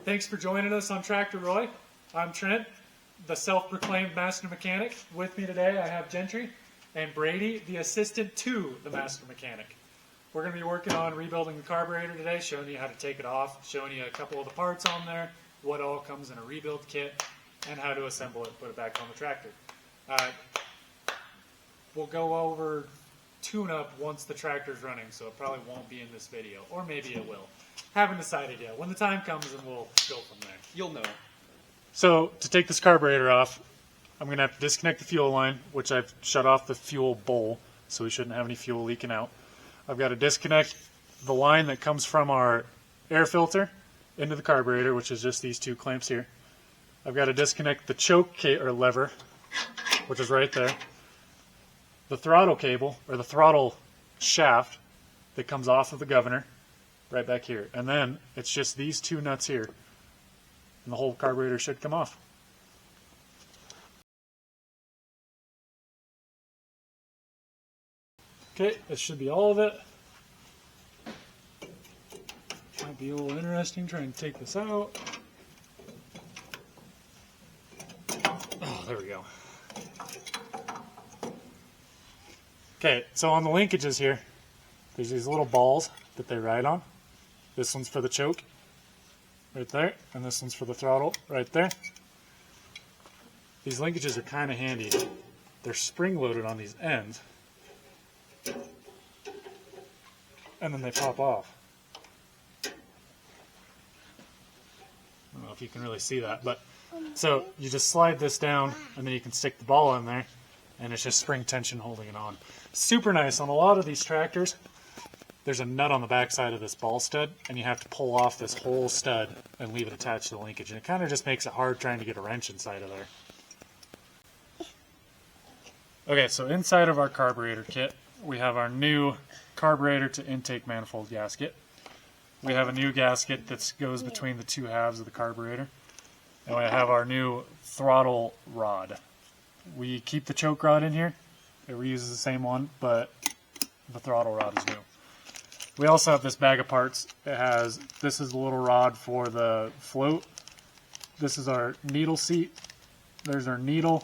Thanks for joining us on Tractor Roy. I'm Trent, the self-proclaimed master mechanic. With me today I have Gentry and Brady, the assistant to the master mechanic. We're going to be working on rebuilding the carburetor today, showing you how to take it off, showing you a couple of the parts on there, what all comes in a rebuild kit, and how to assemble it and put it back on the tractor. We'll go over tune-up once the tractor's running, so it probably won't be in this video, or maybe it will. Haven't decided yet. When the time comes, then we'll go from there. You'll know. So, to take this carburetor off, I'm going to have to disconnect the fuel line, which I've shut off the fuel bowl, so we shouldn't have any fuel leaking out. I've got to disconnect the line that comes from our air filter into the carburetor, which is just these two clamps here. I've got to disconnect the choke or lever, which is right there. The throttle cable, or the throttle shaft that comes off of the governor, right back here. And then it's just these two nuts here, and the whole carburetor should come off. Okay, this should be all of it. Might be a little interesting trying to take this out. Oh, there we go. Okay, so on the linkages here, there's these little balls that they ride on. This one's for the choke, right there, and this one's for the throttle, right there. These linkages are kind of handy. They're spring-loaded on these ends, and then they pop off. I don't know if you can really see that, but so you just slide this down, and then you can stick the ball in there, and it's just spring tension holding it on. Super nice. On a lot of these tractors, there's a nut on the back side of this ball stud, and you have to pull off this whole stud and leave it attached to the linkage, and it kind of just makes it hard trying to get a wrench inside of there. Okay, so inside of our carburetor kit, we have our new carburetor to intake manifold gasket. We have a new gasket that goes between the two halves of the carburetor, and we have our new throttle rod. We keep the choke rod in here. It reuses the same one, but the throttle rod is new. We also have this bag of parts. This is the little rod for the float. This is our needle seat. There's our needle.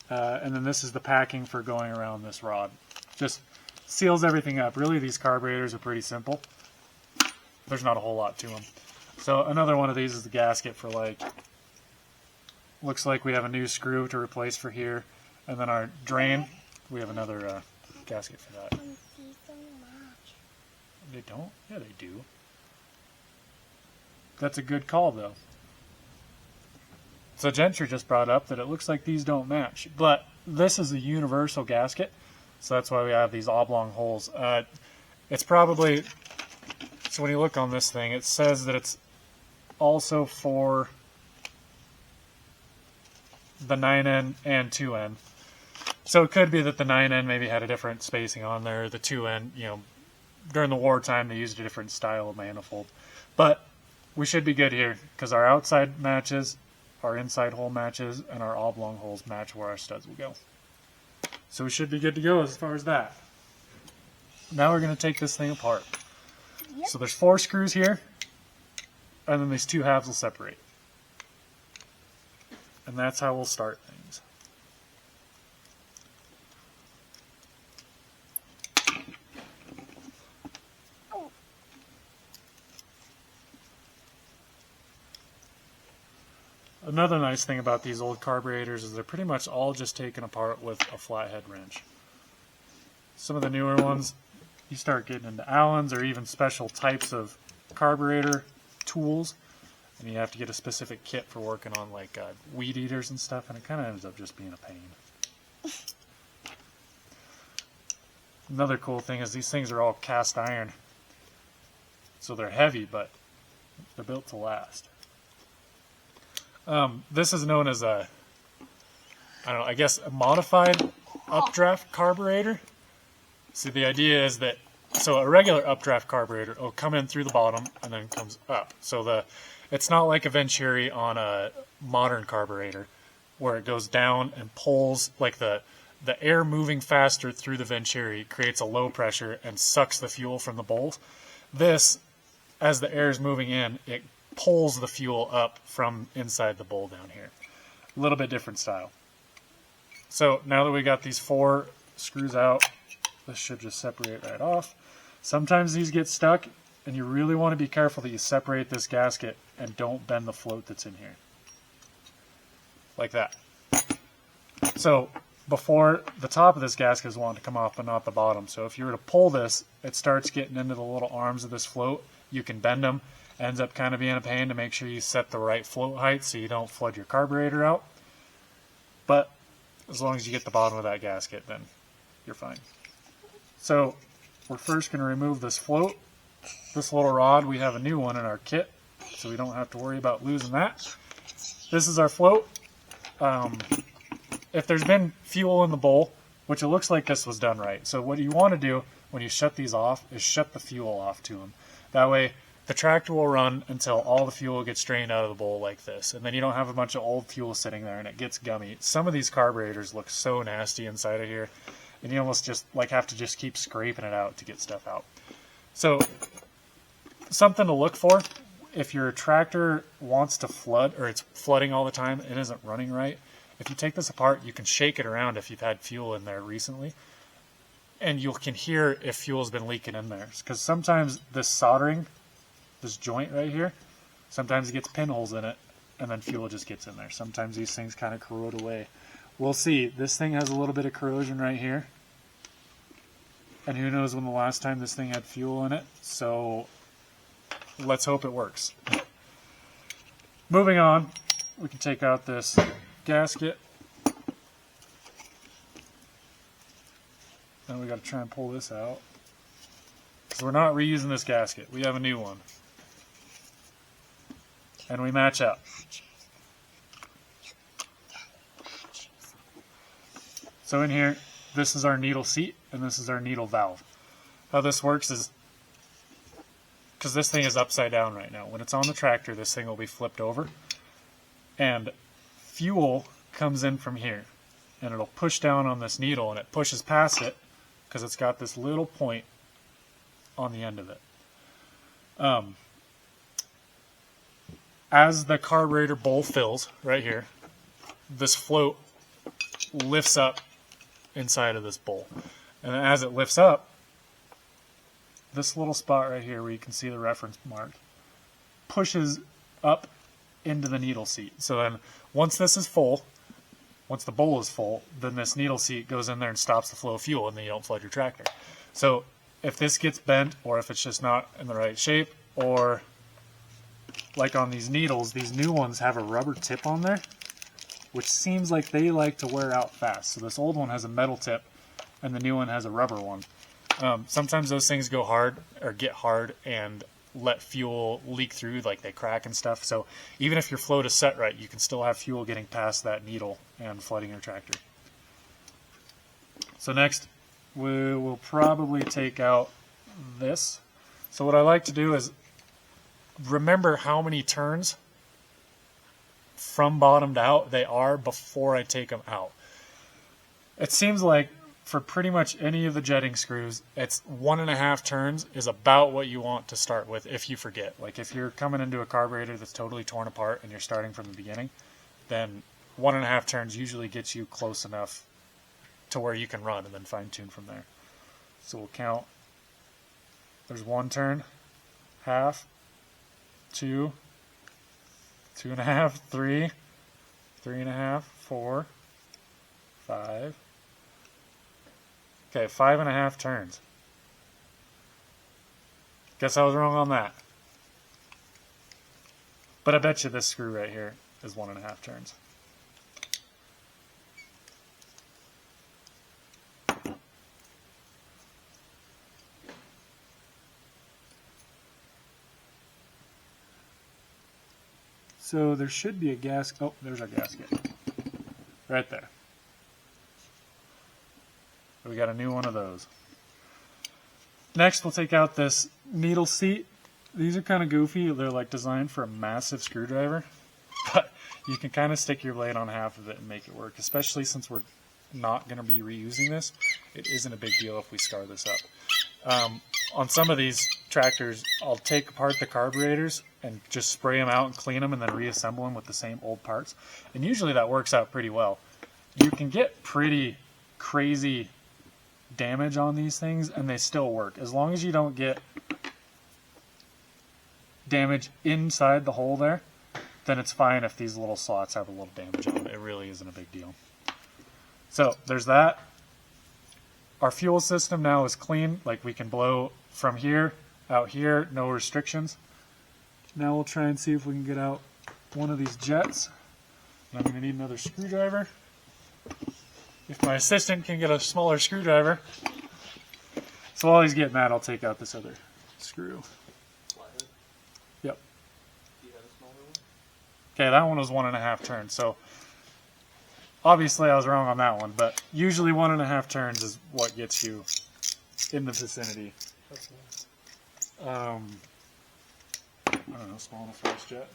And then this is the packing for going around this rod. Just seals everything up. Really, these carburetors are pretty simple. There's not a whole lot to them. So another one of these is the gasket for looks like we have a new screw to replace for here. And then our drain, we have another gasket for that. They don't? Yeah, they do. That's a good call, though. So Gentry just brought up that it looks like these don't match, but this is a universal gasket, so that's why we have these oblong holes. It's probably, so when you look on this thing, it says that it's also for the 9N and 2N. So it could be that the 9N maybe had a different spacing on there. The 2N, you know, during the wartime they used a different style of manifold. But we should be good here because our outside matches, our inside hole matches, and our oblong holes match where our studs will go. So we should be good to go as far as that. Now we're going to take this thing apart. Yep. So there's 4 screws here, and then these two halves will separate. And that's how we'll start things. Another nice thing about these old carburetors is they're pretty much all just taken apart with a flathead wrench. Some of the newer ones, you start getting into Allen's or even special types of carburetor tools, and you have to get a specific kit for working on like weed eaters and stuff, and it kind of ends up just being a pain. Another cool thing is these things are all cast iron, so they're heavy, but they're built to last. This is known as a, I don't know, I guess a modified updraft carburetor. So the idea is that, so a regular updraft carburetor will come in through the bottom and then comes up. So it's not like a Venturi on a modern carburetor where it goes down and pulls, like the air moving faster through the Venturi creates a low pressure and sucks the fuel from the bolt. This, as the air is moving in, it pulls the fuel up from inside the bowl down here. A little bit different style. So now that we got these 4 screws out, this should just separate right off. Sometimes these get stuck, and you really want to be careful that you separate this gasket and don't bend the float that's in here. Like that. So before, the top of this gasket is wanting to come off, but not the bottom. So if you were to pull this, it starts getting into the little arms of this float. You can bend them. Ends up kind of being a pain to make sure you set the right float height so you don't flood your carburetor out. But as long as you get the bottom of that gasket, then you're fine. So we're first going to remove this float. This little rod, we have a new one in our kit, so we don't have to worry about losing that. This is our float. If there's been fuel in the bowl, which it looks like this was done right. So what you want to do when you shut these off is shut the fuel off to them. That way the tractor will run until all the fuel gets drained out of the bowl like this. And then you don't have a bunch of old fuel sitting there and it gets gummy. Some of these carburetors look so nasty inside of here, and you almost just like have to just keep scraping it out to get stuff out. So something to look for, if your tractor wants to flood, or it's flooding all the time, it isn't running right, if you take this apart, you can shake it around if you've had fuel in there recently, and you can hear if fuel's been leaking in there. Because sometimes this soldering, this joint right here, sometimes it gets pinholes in it, and then fuel just gets in there. Sometimes these things kind of corrode away. We'll see. This thing has a little bit of corrosion right here, and who knows when the last time this thing had fuel in it, so let's hope it works. Moving on, we can take out this gasket, and we got to try and pull this out because we're not reusing this gasket. We have a new one, and we match up. So in here, this is our needle seat and this is our needle valve. How this works is, because this thing is upside down right now, when it's on the tractor, this thing will be flipped over, and fuel comes in from here, and it'll push down on this needle, and it pushes past it because it's got this little point on the end of it. As the carburetor bowl fills right here, this float lifts up inside of this bowl, and as it lifts up, this little spot right here where you can see the reference mark pushes up into the needle seat. So then once this is full, once the bowl is full, then this needle seat goes in there and stops the flow of fuel, and then you don't flood your tractor. So if this gets bent, or if it's just not in the right shape, or like on these needles, these new ones have a rubber tip on there, which seems like they like to wear out fast. So this old one has a metal tip, and the new one has a rubber one. Sometimes those things go hard, or get hard, and let fuel leak through, like they crack and stuff. So even if your float is set right, you can still have fuel getting past that needle and flooding your tractor. So next, we will probably take out this. So what I like to do is remember how many turns from bottom to out they are before I take them out. It seems like for pretty much any of the jetting screws, it's 1.5 turns is about what you want to start with if you forget. Like if you're coming into a carburetor that's totally torn apart and you're starting from the beginning, then 1.5 turns usually gets you close enough to where you can run and then fine tune from there. So we'll count. There's 1 turn, half, 2, 2.5, 3, 3.5, 4, 5. Okay, 5.5 turns. Guess I was wrong on that. But I bet you this screw right here is 1.5 turns. So there should be a gasket. Oh, there's our gasket. Right there. We got a new one of those. Next, we'll take out this needle seat. These are kind of goofy. They're like designed for a massive screwdriver, but you can kind of stick your blade on half of it and make it work, especially since we're not going to be reusing this. It isn't a big deal if we scar this up. on some of these tractors, I'll take apart the carburetors and just spray them out and clean them and then reassemble them with the same old parts. And usually that works out pretty well. You can get pretty crazy damage on these things and they still work. As long as you don't get damage inside the hole there, then it's fine if these little slots have a little damage on it. It really isn't a big deal. So there's that. Our fuel system now is clean. Like we can blow from here, out here, no restrictions. Now we'll try and see if we can get out one of these jets. And I'm going to need another screwdriver. If my assistant can get a smaller screwdriver. So while he's getting that, I'll take out this other screw. Yep. Do you have a smaller one? Okay, that one was 1.5 turns. So obviously I was wrong on that one, but usually 1.5 turns is what gets you in the vicinity. That's nice. I don't know, small enough for this jet.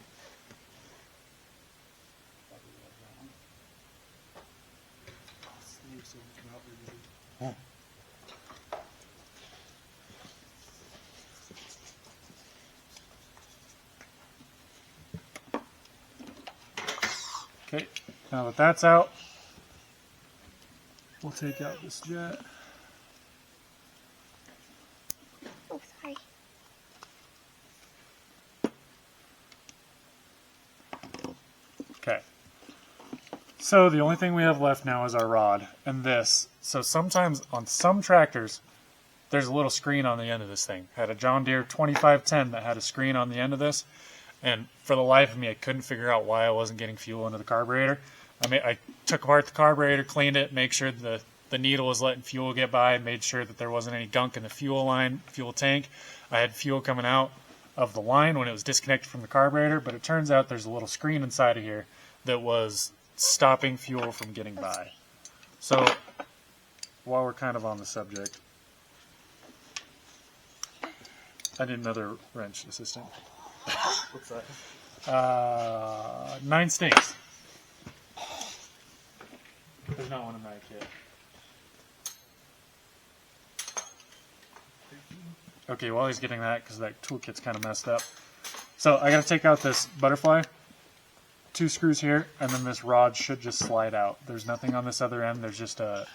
Oh. Okay, now that that's out, we'll take out this jet. Oh, sorry. Okay. So the only thing we have left now is our rod and this. So sometimes on some tractors, there's a little screen on the end of this thing. I had a John Deere 2510 that had a screen on the end of this. And for the life of me, I couldn't figure out why I wasn't getting fuel into the carburetor. I took apart the carburetor, cleaned it, made sure the needle was letting fuel get by, made sure that there wasn't any gunk in the fuel line, fuel tank. I had fuel coming out of the line when it was disconnected from the carburetor, but it turns out there's a little screen inside of here that was stopping fuel from getting by. So while we're kind of on the subject, I need another wrench, assistant. What's that? 9 stinks. There's not one in that kit. Okay, while he's getting that, because that toolkit's kind of messed up. So I got to take out this butterfly, 2 screws here, and then this rod should just slide out. There's nothing on this other end. There's just a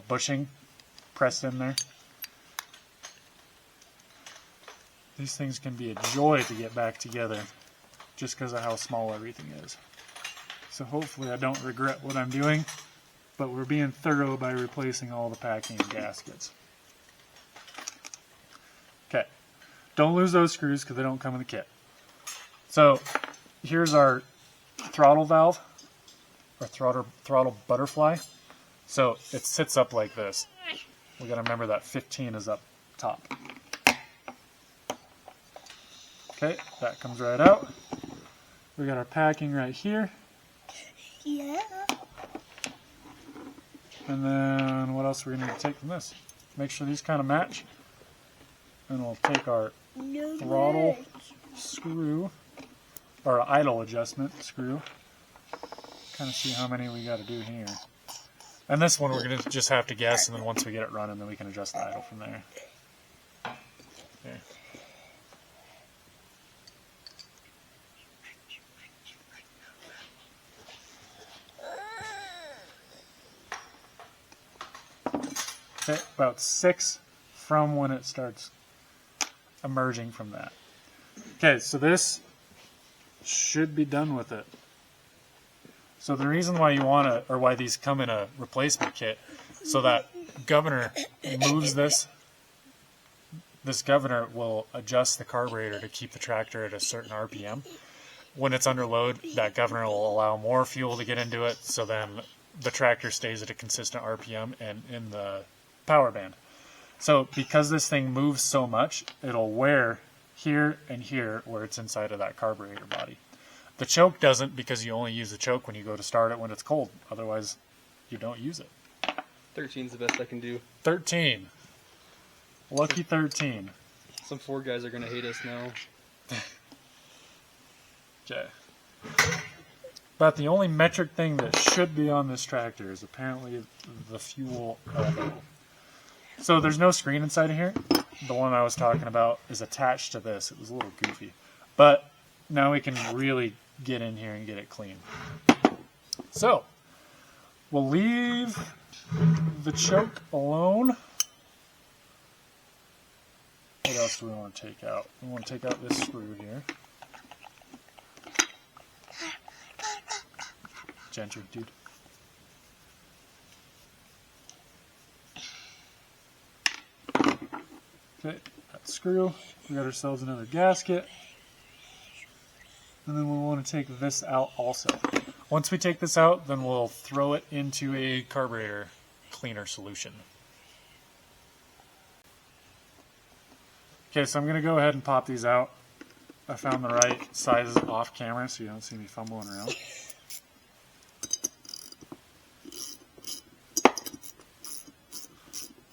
bushing pressed in there. These things can be a joy to get back together just because of how small everything is. So hopefully I don't regret what I'm doing, but we're being thorough by replacing all the packing and gaskets. Okay, don't lose those screws because they don't come in the kit. So here's our throttle valve, or throttle butterfly. So it sits up like this. We got to remember that 15 is up top. Okay, that comes right out. We got our packing right here. Yeah. And then what else we need to take from this? Make sure these kind of match. And we'll take our throttle screw, or idle adjustment screw. Kind of see how many we got to do here. And this one we're going to just have to guess, and then once we get it running, then we can adjust the idle from there. Okay. Okay, about 6 from when it starts emerging from that. Okay, so this should be done with it. So the reason why you want to, or why these come in a replacement kit, so that governor moves this governor will adjust the carburetor to keep the tractor at a certain RPM. When it's under load, that governor will allow more fuel to get into it, so then the tractor stays at a consistent RPM and in the power band. So because this thing moves so much, it'll wear here and here where it's inside of that carburetor body. The choke doesn't, because you only use the choke when you go to start it when it's cold. Otherwise, you don't use it. 13's the best I can do. 13. Lucky 13. Some Ford guys are going to hate us now. Okay. But the only metric thing that should be on this tractor is apparently the fuel elbow. So there's no screen inside of here. The one I was talking about is attached to this. It was a little goofy. But now we can really get in here and get it clean. So we'll leave the choke alone. What else do we want to take out? We want to take out this screw here. Gentry, dude. Okay, that screw. We got ourselves another gasket. And then we want to take this out also. Once we take this out, then we'll throw it into a carburetor cleaner solution. Okay, so I'm going to go ahead and pop these out. I found the right sizes off camera so you don't see me fumbling around.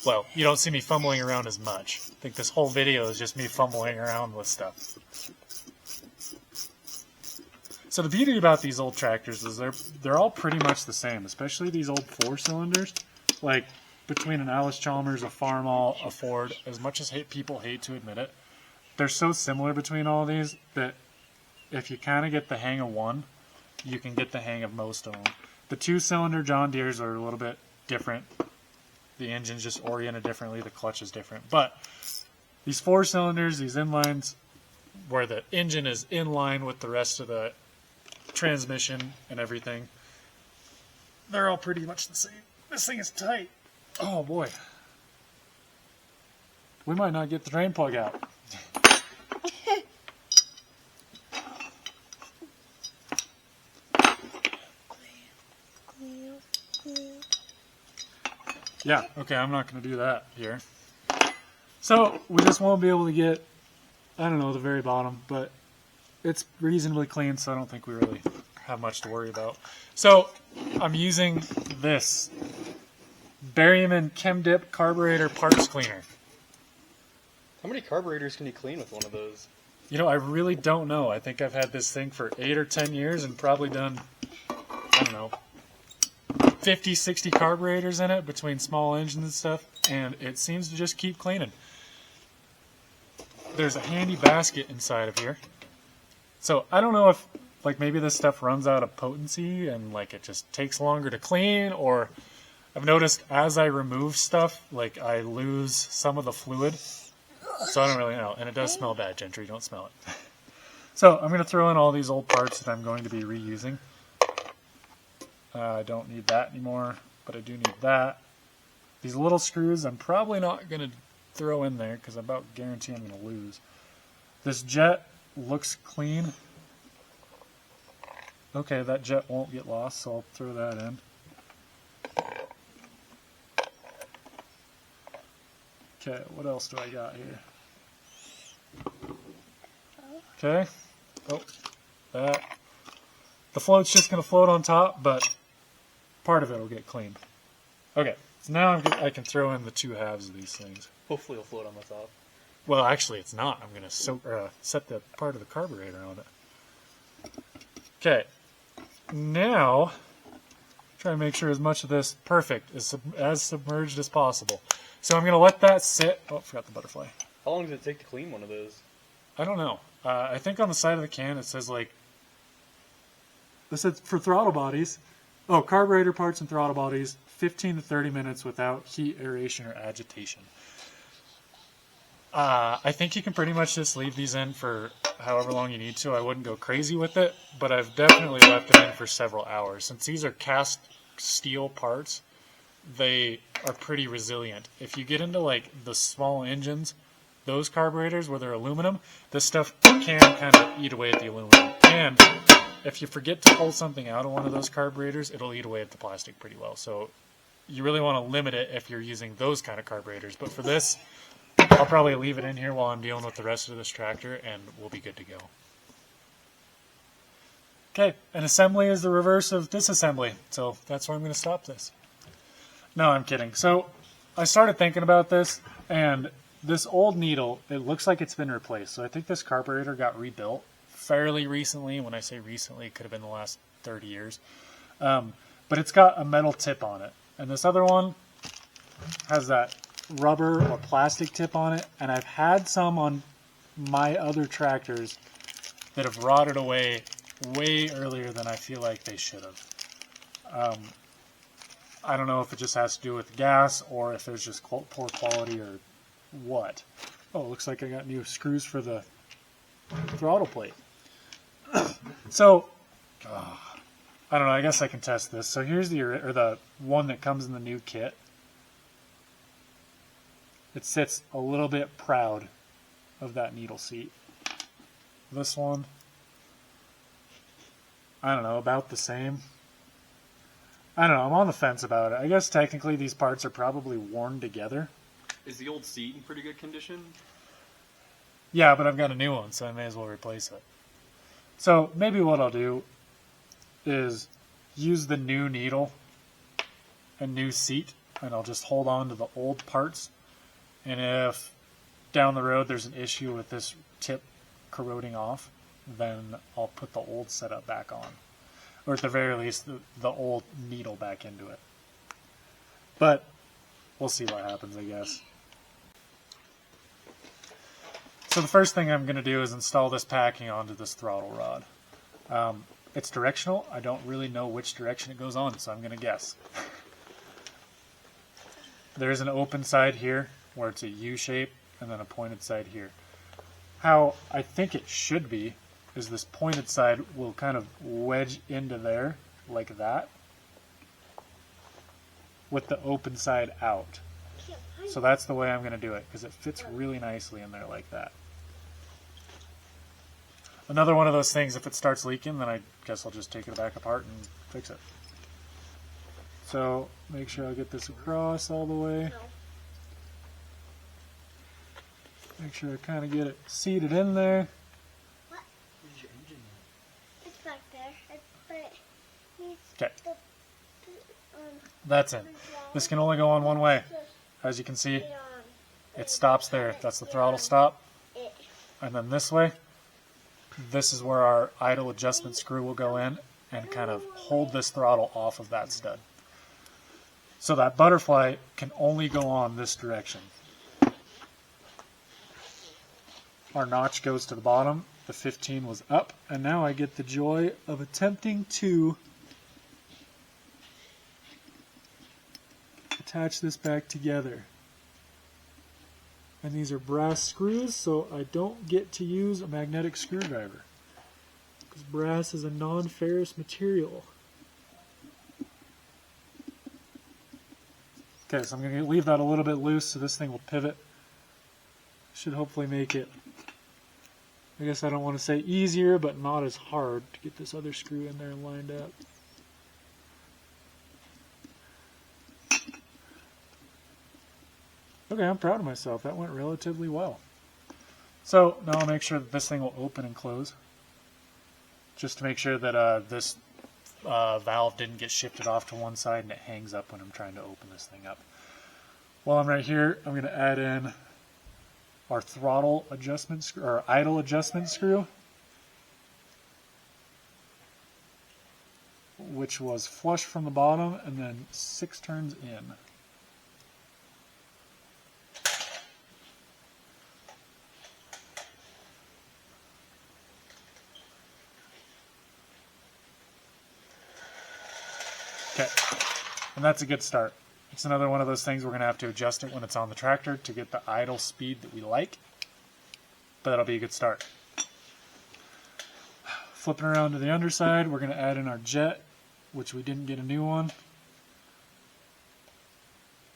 Well, you don't see me fumbling around as much. I think this whole video is just me fumbling around with stuff. So the beauty about these old tractors is they're all pretty much the same, especially these old 4-cylinders. Like between an Allis, Chalmers, a Farmall, a Ford, as much as people hate to admit it, they're so similar between all these that if you kind of get the hang of one, you can get the hang of most of them. The 2-cylinder John Deeres are a little bit different. The engine's just oriented differently, the clutch is different. But these 4-cylinders, these inlines, where the engine is in line with the rest of the transmission and everything, they're all pretty much the same. This thing is tight. Oh boy. We might not get the drain plug out. Yeah, okay, I'm not going to do that here. So, we just won't be able to get, I don't know, the very bottom, but it's reasonably clean, so I don't think we really have much to worry about. So, I'm using this Berryman Chem Dip Carburetor Parts Cleaner. How many carburetors can you clean with one of those? You know, I really don't know. I think I've had this thing for 8 or 10 years and probably done, I don't know, 50, 60 carburetors in it between small engines and stuff, and it seems to just keep cleaning. There's a handy basket inside of here. So I don't know if like maybe this stuff runs out of potency and like it just takes longer to clean, or I've noticed as I remove stuff, like I lose some of the fluid. So I don't really know, and it does smell bad, Gentry, don't smell it. So I'm going to throw in all these old parts that I'm going to be reusing. I don't need that anymore, but I do need that. These little screws I'm probably not going to throw in there because I about guarantee I'm going to lose. This jet looks clean. Okay, that jet won't get lost, so I'll throw that in. Okay, what else do I got here? Okay. Oh, that. The float's just going to float on top, but part of it will get cleaned. Okay, so now I can throw in the 2 halves of these things. Hopefully it'll float on the top. Well, actually it's not. I'm going to set the part of the carburetor on it. Okay, now try to make sure as much of this perfect is as submerged as possible. So I'm going to let that sit. Oh, forgot the butterfly. How long does it take to clean one of those? I don't know. I think on the side of the can it says like, this is for throttle bodies. Oh, carburetor parts and throttle bodies, 15 to 30 minutes without heat, aeration, or agitation. I think you can pretty much just leave these in for however long you need to. I wouldn't go crazy with it, but I've definitely left them in for several hours. Since these are cast steel parts, they are pretty resilient. If you get into like the small engines, those carburetors where they're aluminum, this stuff can kind of eat away at the aluminum. And if you forget to pull something out of one of those carburetors, it'll eat away at the plastic pretty well. So you really want to limit it if you're using those kind of carburetors. But for this, I'll probably leave it in here while I'm dealing with the rest of this tractor, and we'll be good to go. Okay, an assembly is the reverse of disassembly, so that's where I'm going to stop this. No, I'm kidding. So I started thinking about this, and this old needle, it looks like it's been replaced. So I think this carburetor got rebuilt fairly recently. When I say recently, it could have been the last 30 years. But it's got a metal tip on it. And this other one has that rubber or plastic tip on it, and I've had some on my other tractors that have rotted away way earlier than I feel like they should have. I don't know if it just has to do with the gas or if there's just poor quality or what. Oh, it looks like I got new screws for the throttle plate. So, I don't know, I guess I can test this. So here's the one that comes in the new kit. It sits a little bit proud of that needle seat. This one, I don't know, about the same. I don't know, I'm on the fence about it. I guess technically these parts are probably worn together. Is the old seat in pretty good condition? Yeah, but I've got a new one, so I may as well replace it. So maybe what I'll do is use the new needle and new seat, and I'll just hold on to the old parts. And if down the road there's an issue with this tip corroding off, then I'll put the old setup back on. Or at the very least, the old needle back into it. But we'll see what happens, I guess. So the first thing I'm going to do is install this packing onto this throttle rod. It's directional. I don't really know which direction it goes on, so I'm going to guess. There's an open side here where it's a U shape and then a pointed side here. How I think it should be is this pointed side will kind of wedge into there like that with the open side out. So that's the way I'm going to do it because it fits really nicely in there like that. Another one of those things, if it starts leaking, then I guess I'll just take it back apart and fix it. So make sure I get this across all the way. Make sure I kind of get it seated in there. What? Where's your engine at? It's back there. But it needs Okay, the that's it. This can only go on one way. As you can see, it stops there. That's the throttle stop. And then this way, this is where our idle adjustment screw will go in and kind of hold this throttle off of that stud. So that butterfly can only go on this direction. Our notch goes to the bottom. The 15 was up, and now I get the joy of attempting to attach this back together. And these are brass screws, so I don't get to use a magnetic screwdriver because brass is a non-ferrous material. Okay, so I'm going to leave that a little bit loose so this thing will pivot. Should hopefully make it, I guess I don't want to say easier, but not as hard to get this other screw in there and lined up. Okay, I'm proud of myself. That went relatively well. So now I'll make sure that this thing will open and close. Just to make sure that this valve didn't get shifted off to one side and it hangs up when I'm trying to open this thing up. While I'm right here, I'm going to add in our throttle adjustment screw, or idle adjustment screw, which was flush from the bottom and then 6 turns in. Okay, and that's a good start. It's another one of those things we're going to have to adjust it when it's on the tractor to get the idle speed that we like, but that'll be a good start. Flipping around to the underside, we're going to add in our jet, which we didn't get a new one,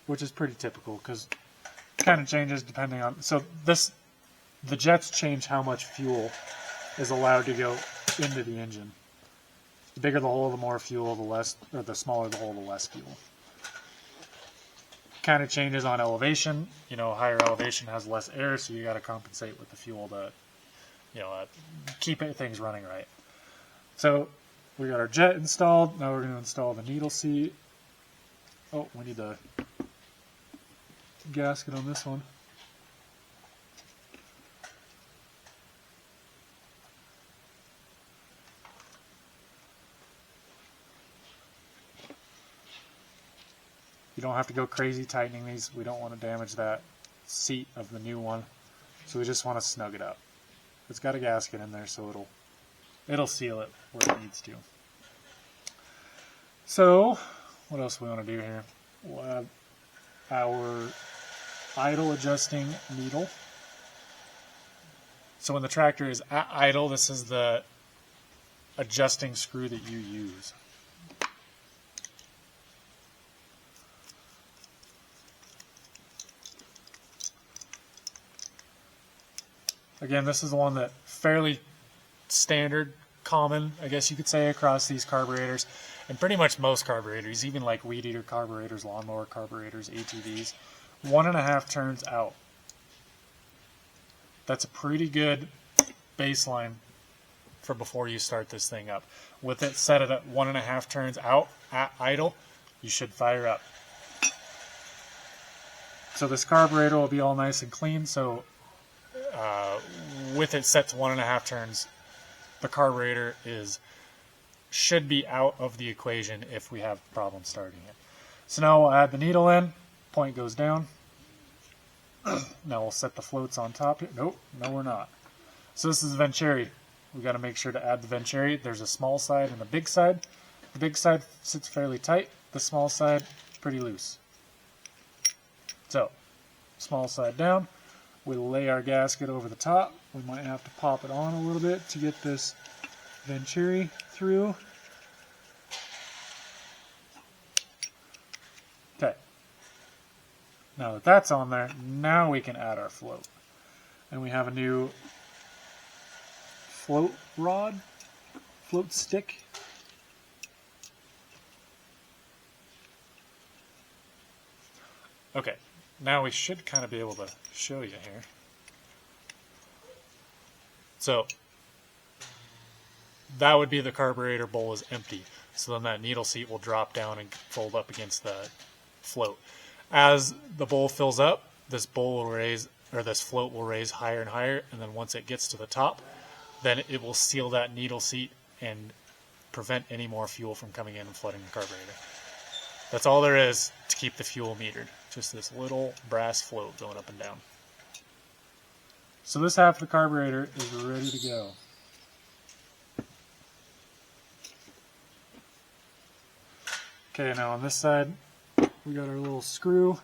which is pretty typical because it kind of changes depending on, so the jets change how much fuel is allowed to go into the engine. The bigger the hole, the more fuel, the smaller the hole, the less fuel. Kind of changes on elevation. You know, higher elevation has less air, so you got to compensate with the fuel to, keep things running right. So we got our jet installed. Now we're going to install the needle seat. Oh, we need the gasket on this one. You don't have to go crazy tightening these. We don't want to damage that seat of the new one. So we just want to snug it up. It's got a gasket in there, so it'll seal it where it needs to. So, what else do we want to do here? We'll have our idle adjusting needle. So when the tractor is at idle, this is the adjusting screw that you use. Again, this is the one that fairly standard, common, I guess you could say, across these carburetors, and pretty much most carburetors, even like weed eater carburetors, lawnmower carburetors, ATVs, 1.5 turns out. That's a pretty good baseline for before you start this thing up. With it set at 1.5 turns out at idle, you should fire up. So this carburetor will be all nice and clean. So with it set to 1.5 turns, the carburetor should be out of the equation if we have problems starting it. So now we'll add the needle in. Point goes down. Now we'll set the floats on top here. Nope, no we're not. So this is Venturi. We got to make sure to add the Venturi. There's a small side and a big side. The big side sits fairly tight. The small side pretty loose. So small side down. We lay our gasket over the top. We might have to pop it on a little bit to get this Venturi through. Okay. Now that that's on there, now we can add our float. And we have a new float rod, float stick. Okay, now we should kind of be able to show you here. So that would be the carburetor bowl is empty. So then that needle seat will drop down and fold up against the float. As the bowl fills up, this bowl will raise, or this float will raise higher and higher, and then once it gets to the top, then it will seal that needle seat and prevent any more fuel from coming in and flooding the carburetor. That's all there is to keep the fuel metered. Just this little brass float going up and down. So this half of the carburetor is ready to go. Okay, now on this side, we got our little screw,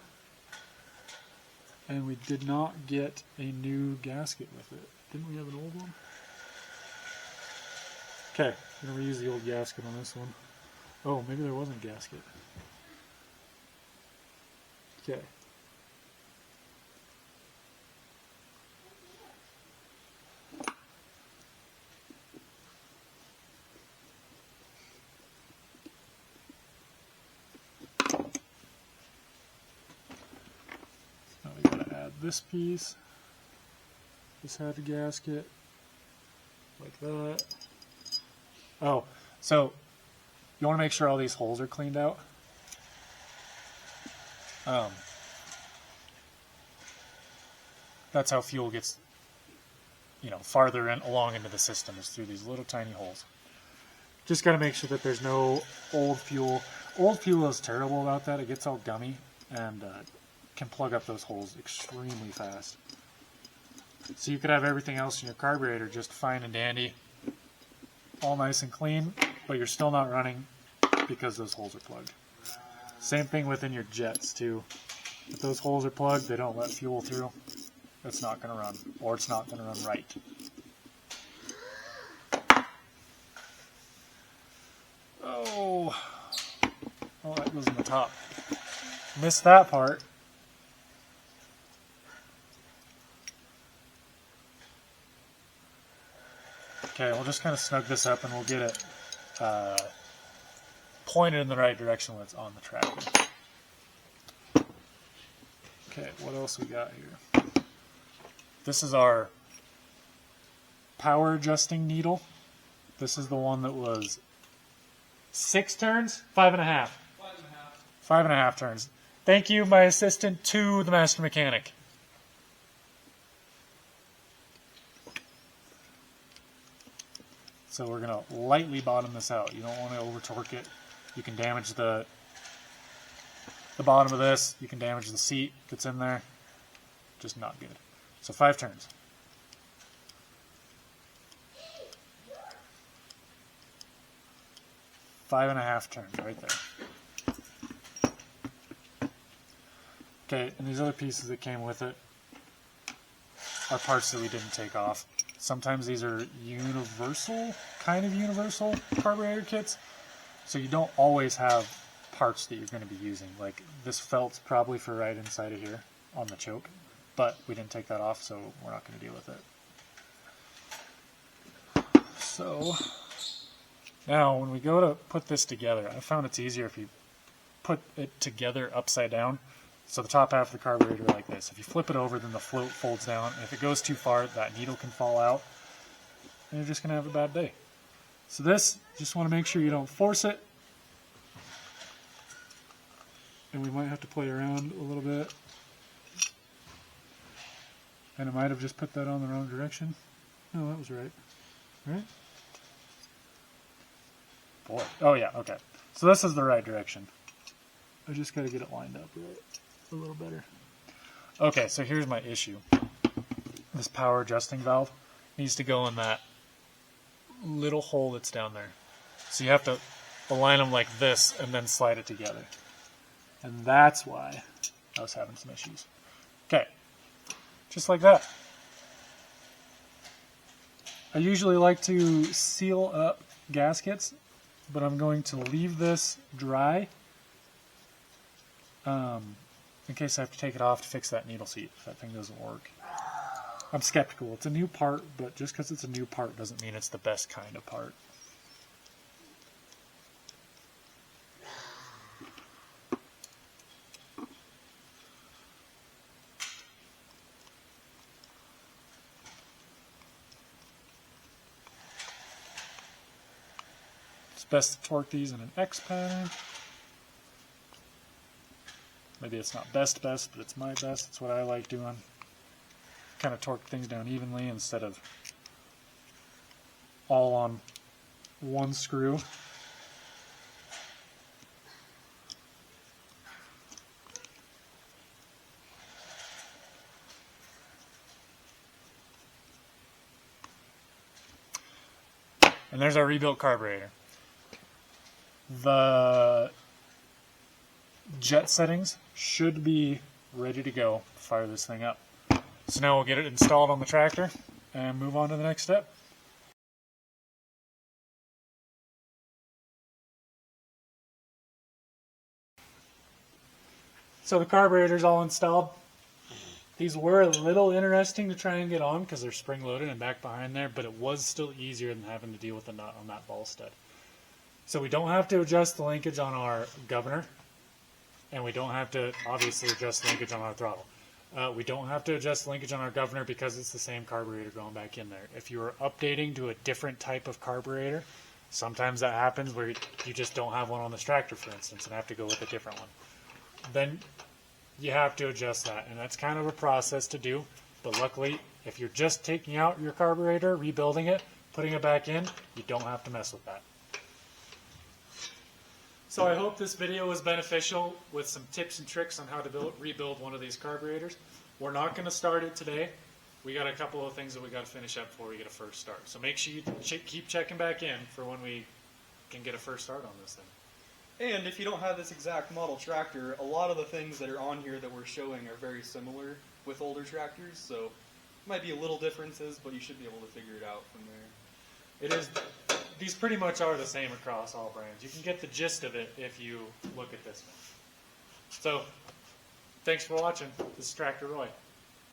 and we did not get a new gasket with it. Didn't we have an old one? Okay, I'm going to reuse the old gasket on this one. Oh, maybe there wasn't a gasket. Okay. Now we gotta add this piece. This had the gasket. Like that. Oh, so you want to make sure all these holes are cleaned out. That's how fuel gets, farther along into the system, is through these little tiny holes. Just got to make sure that there's no old fuel. Old fuel is terrible about that. It gets all gummy and can plug up those holes extremely fast. So you could have everything else in your carburetor just fine and dandy, all nice and clean, but you're still not running because those holes are plugged. Same thing within your jets too. If those holes are plugged, they don't let fuel through. It's not going to run, or it's not going to run right. Oh, that goes in the top. Missed that part. Okay, we'll just kind of snug this up and we'll get it pointed in the right direction when it's on the tractor. Okay, what else we got here? This is our power adjusting needle. This is the one that was 6 turns? 5.5. 5.5. 5.5 turns. Thank you, my assistant to the master mechanic. So we're going to lightly bottom this out. You don't want to over torque it. You can damage the the bottom of this, you can damage the seat that's in there. Just not good. So 5 turns. Five and a half turns right there. Okay, and these other pieces that came with it are parts that we didn't take off. Sometimes these are kind of universal carburetor kits, so you don't always have parts that you're going to be using. Like this felt's probably for right inside of here on the choke, but we didn't take that off, so we're not going to deal with it. So now when we go to put this together, I found it's easier if you put it together upside down. So the top half of the carburetor like this. If you flip it over, then the float folds down. And if it goes too far, that needle can fall out, and you're just going to have a bad day. So this, just want to make sure you don't force it. And we might have to play around a little bit. And I might have just put that on the wrong direction. No, that was right. Right? Boy. Oh yeah, okay. So this is the right direction. I just got to get it lined up right a little better. Okay, so here's my issue. This power adjusting valve needs to go in that little hole that's down there. So you have to align them like this and then slide it together. And that's why I was having some issues. Okay, just like that. I usually like to seal up gaskets, but I'm going to leave this dry in case I have to take it off to fix that needle seat if that thing doesn't work. I'm skeptical. It's a new part, but just because it's a new part doesn't mean it's the best kind of part. It's best to torque these in an X pattern. Maybe it's not best, but it's my best. It's what I like doing. Kind of torque things down evenly instead of all on one screw. And there's our rebuilt carburetor. The jet settings should be ready to go to fire this thing up. So now we'll get it installed on the tractor and move on to the next step. So the carburetor's all installed. These were a little interesting to try and get on because they're spring loaded and back behind there, but it was still easier than having to deal with the nut on that ball stud. So we don't have to adjust the linkage on our governor, and we don't have to obviously adjust the linkage on our throttle. We don't have to adjust the linkage on our governor because it's the same carburetor going back in there. If you are updating to a different type of carburetor, sometimes that happens where you just don't have one on this tractor, for instance, and have to go with a different one. Then you have to adjust that, and that's kind of a process to do. But luckily, if you're just taking out your carburetor, rebuilding it, putting it back in, you don't have to mess with that. So I hope this video was beneficial with some tips and tricks on how to rebuild one of these carburetors. We're not going to start it today. We got a couple of things that we got to finish up before we get a first start. So make sure you keep checking back in for when we can get a first start on this thing. And if you don't have this exact model tractor, a lot of the things that are on here that we're showing are very similar with older tractors, so might be a little differences, but you should be able to figure it out from there. It is. These pretty much are the same across all brands. You can get the gist of it if you look at this one. So, thanks for watching. This is Tractor Roy.